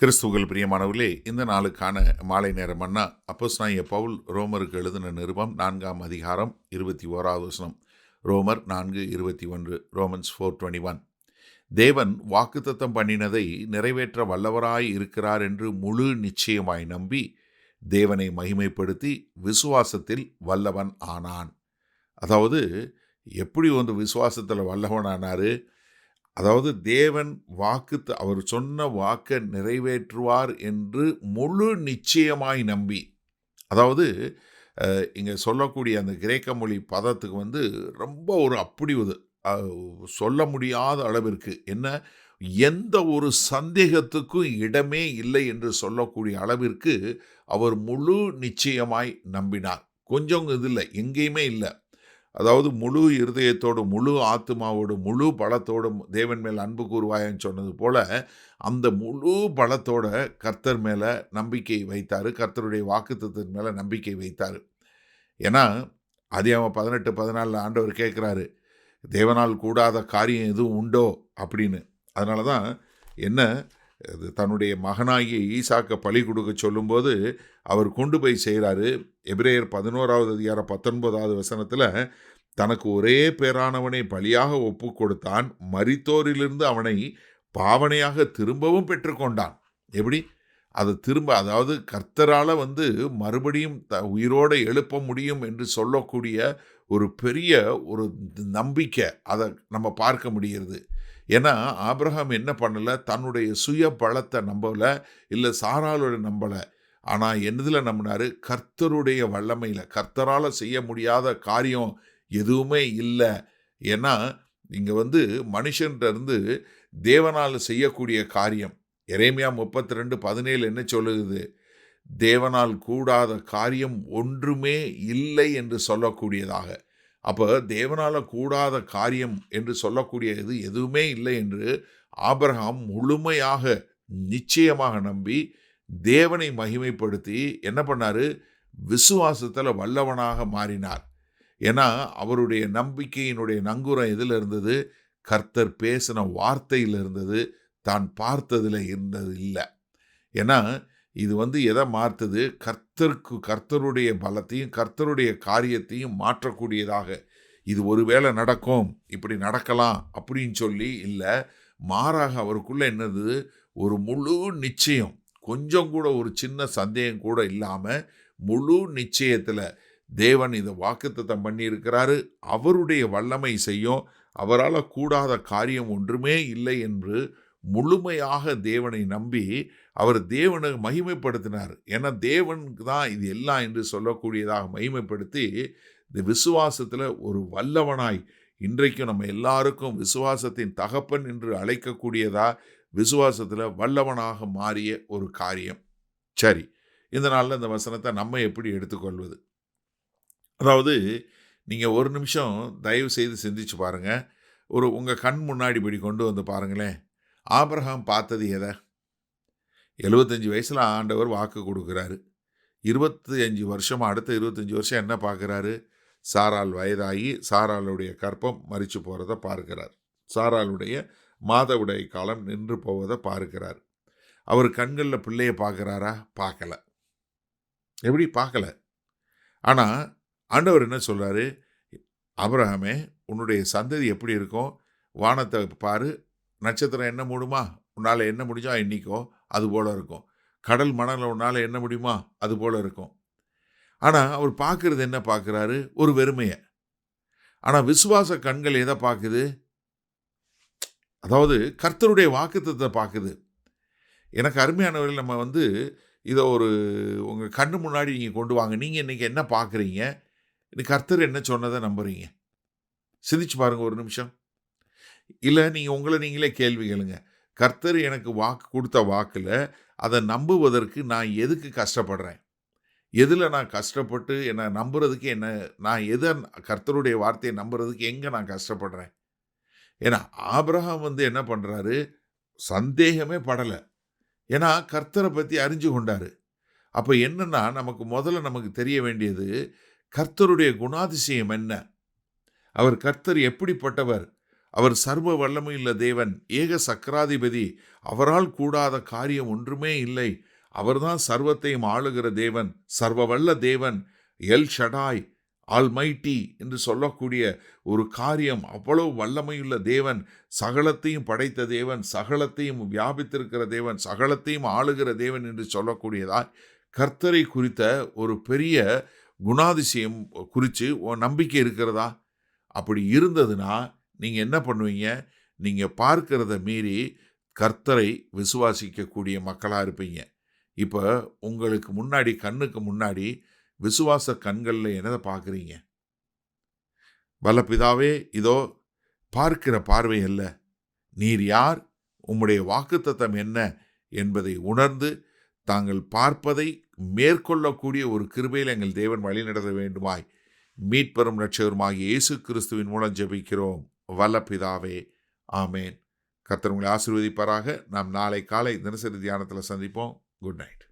கிறிஸ்துவுக்குள் பிரியமானவர்களே, இந்த நாளுக்கான மாலை நேர மன்னா அப்போஸ்தலனாகிய பவுல் ரோமருக்கு எழுதின நிருபம் 4ஆம் அதிகாரம் 21வது வசனம். ரோமர் 4:21. ரோமன்ஸ் 4:21. தேவன் வாக்குத்தத்தம் பண்ணினதை நிறைவேற்ற வல்லவராய் இருக்கிறார் என்று முழு நிச்சயமாய் நம்பி தேவனை மகிமைப்படுத்தி விசுவாசத்தில் வல்லவன் ஆனான். அதாவது எப்படி விசுவாசத்தில் வல்லவன் ஆனாரு? அதாவது தேவன் அவர் சொன்ன வாக்கை நிறைவேற்றுவார் என்று முழு நிச்சயமாய் நம்பி. அதாவது இங்கே சொல்லக்கூடிய அந்த கிரேக்க மொழி பதத்துக்கு ரொம்ப அப்படி சொல்ல முடியாத அளவிற்கு என்ன, எந்த ஒரு சந்தேகத்துக்கும் இடமே இல்லை என்று சொல்லக்கூடிய அளவிற்கு அவர் முழு நிச்சயமாய் நம்பினார். கொஞ்சம் இது இல்லை, எங்கேயுமே இல்லை. அதாவது முழு இருதயத்தோடு, முழு ஆத்மாவோடு, முழு பலத்தோடும் தேவன் மேல் அன்பு கூறுவாயன்னு சொன்னது போல அந்த முழு பலத்தோட கர்த்தர் மேலே நம்பிக்கை வைத்தார். கர்த்தருடைய வாக்குத்தத்தத்தின் மேலே நம்பிக்கை வைத்தார். ஏன்னா ஆதியாகமம் 18:14 ஆண்டவர் கேட்குறாரு, தேவனால் கூடாத காரியம் எதுவும் உண்டோ அப்படின்னு. அதனால தான் என்ன, தன்னுடைய மகனாகிய ஈசாக்கை பலி கொடுக்க சொல்லும்போது அவர் கொண்டு போய் செய்கிறாரு. எபிரேயர் 11வது அதிகாரம் 19வது வசனத்தில் தனக்கு ஒரே பேரானவனை பலியாக ஒப்பு கொடுத்தான், மரித்தோரிலிருந்து அவனை பாவனையாக திரும்பவும் பெற்றுக்கொண்டான். எப்படி அதை அதாவது கர்த்தரால் மறுபடியும் உயிரோடு எழுப்ப முடியும் என்று சொல்லக்கூடிய ஒரு பெரிய ஒரு நம்பிக்கை அதை நம்ம பார்க்க முடிகிறது. ஏன்னா ஆபிரகாம் என்ன பண்ணலை, தன்னுடைய சுய பலத்தை நம்பலை, இல்லை சாராளோட நம்பலை. ஆனால் என்னதில் நம்பினார்? கர்த்தருடைய வல்லமையில். கர்த்தரால் செய்ய முடியாத காரியம் எதுவுமே இல்லை. ஏன்னா இங்கே மனுஷன்கிட்ட தேவனால் செய்யக்கூடிய காரியம் எரேமியா 32:17 என்ன சொல்லுது? தேவனால் கூடாத காரியம் ஒன்றுமே இல்லை என்று சொல்லக்கூடியதாக. அப்போ தேவனால் கூடாத காரியம் என்று சொல்லக்கூடியது எதுவுமே இல்லை என்று ஆபிரகாம் முழுமையாக நிச்சயமாக நம்பி தேவனை மகிமைப்படுத்தி என்ன பண்ணார்? விசுவாசத்தில் வல்லவனாக மாறினார். ஏன்னா அவருடைய நம்பிக்கையினுடைய நங்கூரம் எதில் இருந்தது? கர்த்தர் பேசின வார்த்தையில் இருந்தது, தான் பார்த்ததில் இருந்தது இல்லை. ஏன்னா இது எதை மாற்றுது? கர்த்தருடைய பலத்தையும் கர்த்தருடைய காரியத்தையும் மாற்றக்கூடியதாக. இது ஒருவேளை நடக்கும், இப்படி நடக்கலாம் அப்படின்னு சொல்லி இல்லை. மாறாக அவருக்குள்ள என்னது? ஒரு முழு நிச்சயம், கொஞ்சம் கூட ஒரு சின்ன சந்தேகம் கூட இல்லாமல் முழு நிச்சயத்தில் தேவன் இதை வாக்குத்தத்தம் பண்ணியிருக்கிறாரு, அவருடைய வல்லமை செய்யும், அவரால் கூடாத காரியம் ஒன்றுமே இல்லை என்று முழுமையாக தேவனை நம்பி அவர் தேவனை மகிமைப்படுத்தினார். ஏன்னா தேவனுக்கு தான் இது எல்லாம் என்று சொல்லக்கூடியதாக மகிமைப்படுத்தி இந்த விசுவாசத்தில் ஒரு வல்லவனாய், இன்றைக்கும் நம்ம எல்லாருக்கும் விசுவாசத்தின் தகப்பன் என்று அழைக்கக்கூடியதா விசுவாசத்தில் வல்லவனாக மாறிய ஒரு காரியம். சரி, இந்த நாளில் இந்த வசனத்தை நம்ம எப்படி எடுத்துக்கொள்வது? அதாவது நீங்கள் ஒரு நிமிஷம் தயவு செய்து சிந்திச்சு பாருங்கள். உங்கள் கண் முன்னாடி படி கொண்டு பாருங்களேன். ஆபிரகாம் பார்த்தது எதை? 75 வயசில் ஆண்டவர் வாக்கு கொடுக்குறாரு. 25 வருஷம், அடுத்த 25 வருஷம் என்ன பார்க்குறாரு? சாராள் வயதாகி சாராளுடைய கற்பம் மரித்து போகிறத பார்க்கிறார். சாராளுடைய மாதவிடாய் காலம் நின்று போவதை பார்க்கிறார். அவர் கண்களில் பிள்ளையை பார்க்குறாரா? பார்க்கல. எப்படி பார்க்கல? ஆனால் ஆண்டவர் என்ன சொல்கிறாரு? ஆபிரகாமே, உன்னுடைய சந்ததி எப்படி இருக்கும்? வானத்தை பாரு, நட்சத்திரம் என்ன மூடுமா? உன்னால் என்ன முடிஞ்சோ எண்ணிக்கோ, அது போல் இருக்கும். கடல் மணலை உன்னால் என்ன முடியுமா? அது போல் இருக்கும். ஆனால் அவர் பார்க்குறது என்ன பார்க்குறாரு? ஒரு வெறுமையை. ஆனால் விசுவாச கண்கள் எதை பார்க்குது? அதாவது கர்த்தருடைய வாக்குத்தத்தத்தை பார்க்குது. எனக்கு அருமையானவர்கள், நம்ம இதை உங்கள் கண்ணு முன்னாடி நீங்கள் கொண்டு வாங்க. நீங்கள் இன்றைக்கி என்ன பார்க்குறீங்க? இன்னைக்கு கர்த்தர் என்ன சொன்னதை நம்புறீங்க? சிந்திச்சு பாருங்கள் ஒரு நிமிஷம். இல்லை, நீங்கள் உங்களை நீங்களே கேள்வி கேளுங்க. கர்த்தர் எனக்கு வாக்கு கொடுத்த வாக்கில் அதை நம்புவதற்கு நான் எதுக்கு கஷ்டப்படுறேன்? எதில் நான் கஷ்டப்பட்டு என்னை நம்புறதுக்கு நான் கர்த்தருடைய வார்த்தையை நம்புறதுக்கு எங்கே நான் கஷ்டப்படுறேன்? ஏன்னா ஆபிரகாம் என்ன பண்ணுறாரு? சந்தேகமே படலை. ஏன்னா கர்த்தரை பற்றி அறிஞ்சு கொண்டார். அப்போ என்னன்னா, நமக்கு தெரிய வேண்டியது கர்த்தருடைய குணாதிசயம் என்ன? கர்த்தர் எப்படிப்பட்டவர்? அவர் சர்வ வல்லமையுள்ள தேவன், ஏக சக்கராதிபதி. அவரால் கூடாத காரியம் ஒன்றுமே இல்லை. அவர்தான் சர்வத்தையும் ஆளுகிற தேவன், சர்வ வல்ல தேவன், எல் ஷடாய், ஆல்மைட்டி என்று சொல்லக்கூடிய ஒரு காரியம். அவ்வளவு வல்லமையுள்ள தேவன், சகலத்தையும் படைத்த தேவன், சகலத்தையும் வியாபித்திருக்கிற தேவன், சகலத்தையும் ஆளுகிற தேவன் என்று சொல்லக்கூடியதாய் கர்த்தரை குறித்த ஒரு பெரிய குணாதிசயம் குறித்து நம்பிக்கை இருக்கிறதா? அப்படி இருந்ததுன்னா நீங்கள் என்ன பண்ணுவீங்க? நீங்கள் பார்க்கிறத மீறி கர்த்தரை விசுவாசிக்கக்கூடிய மக்களாக இருப்பீங்க. இப்போ உங்களுக்கு முன்னாடி, கண்ணுக்கு முன்னாடி விசுவாச கண்களில் என்னதை பார்க்குறீங்க? பலபிதாவே, இதோ பார்க்கிற பார்வை அல்ல, நீர் யார், உம்முடைய வாக்குத்தத்தம் என்ன என்பதை உணர்ந்து தாங்கள் பார்ப்பதை மேற்கொள்ளக்கூடிய ஒரு கிருபையில் எங்கள் தேவன் வழிநடத்த வேண்டுமாய் மீட்பெரும் இரட்சகருமாகிய இயேசு கிறிஸ்துவின் மூலம் ஜெபிக்கிறோம் வல்ல பிதாவே, ஆமேன். கர்த்தர் உங்களை ஆசீர்வதிப்பாராக. நாம் நாளை காலை தினசரி தியானத்தில் சந்திப்போம். Good night.